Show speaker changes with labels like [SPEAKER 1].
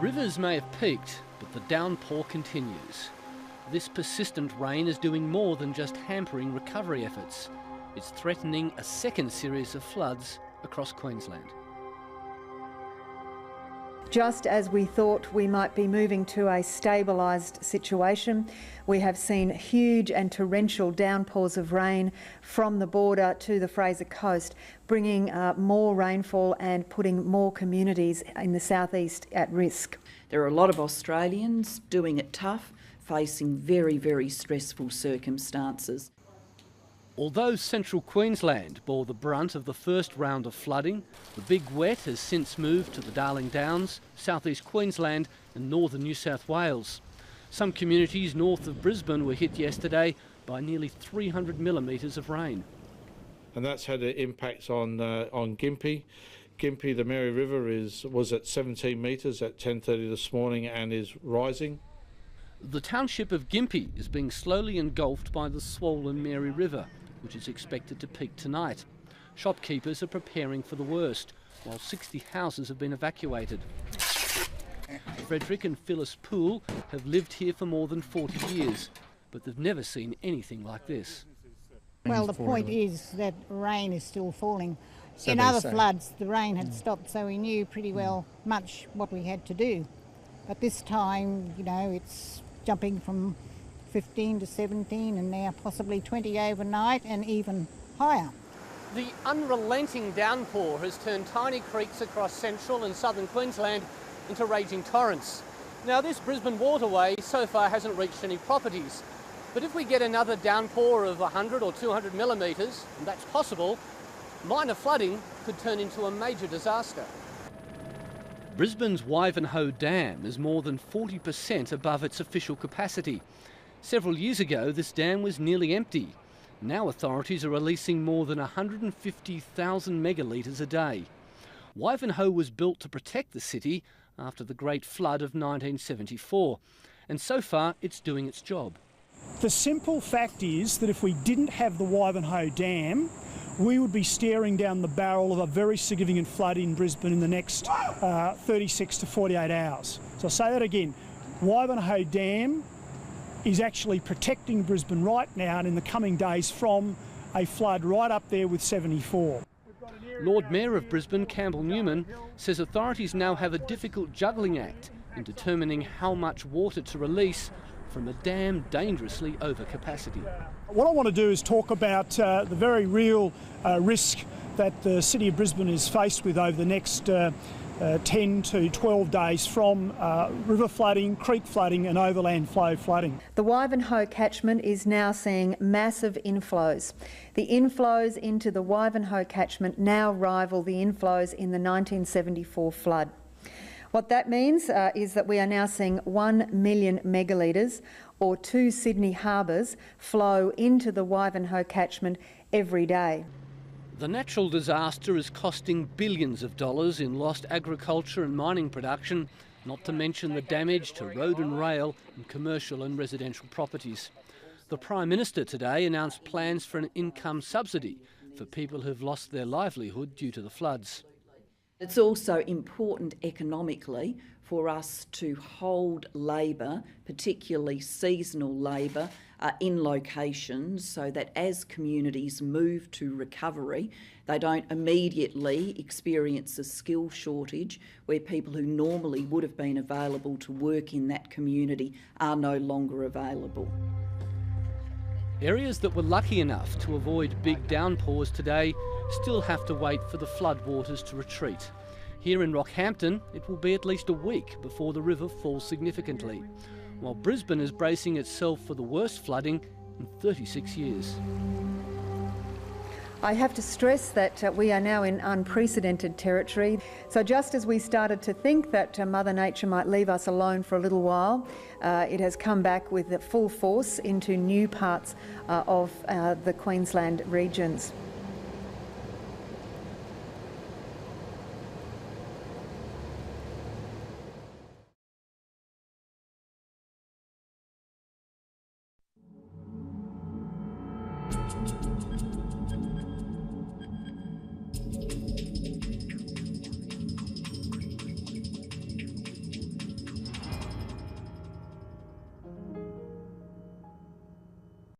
[SPEAKER 1] rivers may have peaked, but the downpour continues. This persistent rain is doing more than just hampering recovery efforts. It's threatening a second series of floods across Queensland.
[SPEAKER 2] Just as we thought we might be moving to a stabilised situation, we have seen huge and torrential downpours of rain from the border to the Fraser Coast, bringing more rainfall and putting more communities in the southeast at risk.
[SPEAKER 3] There are a lot of Australians doing it tough, facing very, very stressful circumstances.
[SPEAKER 1] Although central Queensland bore the brunt of the first round of flooding, the big wet has since moved to the Darling Downs, southeast Queensland and northern New South Wales. Some communities north of Brisbane were hit yesterday by nearly 300 millimetres of rain.
[SPEAKER 4] And that's had impacts on Gympie. Gympie, the Mary River, was at 17 metres at 10:30 this morning and is rising.
[SPEAKER 1] The township of Gympie is being slowly engulfed by the swollen Mary River, which is expected to peak tonight. Shopkeepers are preparing for the worst, while 60 houses have been evacuated. Frederick and Phyllis Poole have lived here for more than 40 years, but they've never seen anything like this.
[SPEAKER 5] Well, the point is that rain is still falling. In other floods, the rain had stopped, so we knew pretty well much what we had to do. But this time, you know, it's jumping from 15 to 17 and now possibly 20 overnight and even higher.
[SPEAKER 1] The unrelenting downpour has turned tiny creeks across central and southern Queensland into raging torrents. Now, this Brisbane waterway so far hasn't reached any properties, but if we get another downpour of 100 or 200 millimetres, and that's possible, minor flooding could turn into a major disaster. Brisbane's Wivenhoe Dam is more than 40% above its official capacity. Several years ago, this dam was nearly empty. Now authorities are releasing more than 150,000 megalitres a day. Wivenhoe was built to protect the city after the Great Flood of 1974, and so far it's doing its job.
[SPEAKER 6] The simple fact is that if we didn't have the Wivenhoe Dam, we would be staring down the barrel of a very significant flood in Brisbane in the next 36 to 48 hours. So I'll say that again. Wivenhoe Dam is actually protecting Brisbane right now and in the coming days from a flood right up there with 74.
[SPEAKER 1] Lord Mayor of Brisbane, Campbell Newman, says authorities now have a difficult juggling act in determining how much water to release from a dam dangerously over capacity.
[SPEAKER 6] What I want to do is talk about the very real risk that the City of Brisbane is faced with over the next 10 to 12 days from river flooding, creek flooding and overland flow flooding.
[SPEAKER 2] The Wivenhoe catchment is now seeing massive inflows. The inflows into the Wivenhoe catchment now rival the inflows in the 1974 flood. What that means is that we are now seeing 1 million megalitres, or 2 Sydney harbours, flow into the Wivenhoe catchment every day.
[SPEAKER 1] The natural disaster is costing billions of dollars in lost agriculture and mining production, not to mention the damage to road and rail and commercial and residential properties. The Prime Minister today announced plans for an income subsidy for people who've lost their livelihood due to the floods.
[SPEAKER 3] It's also important economically for us to hold labour, particularly seasonal labour, in locations so that as communities move to recovery, they don't immediately experience a skill shortage where people who normally would have been available to work in that community are no longer available.
[SPEAKER 1] Areas that were lucky enough to avoid big downpours today still have to wait for the floodwaters to retreat. Here in Rockhampton, it will be at least a week before the river falls significantly, while Brisbane is bracing itself for the worst flooding in 36 years.
[SPEAKER 2] I have to stress that we are now in unprecedented territory. So just as we started to think that Mother Nature might leave us alone for a little while, it has come back with full force into new parts of the Queensland regions.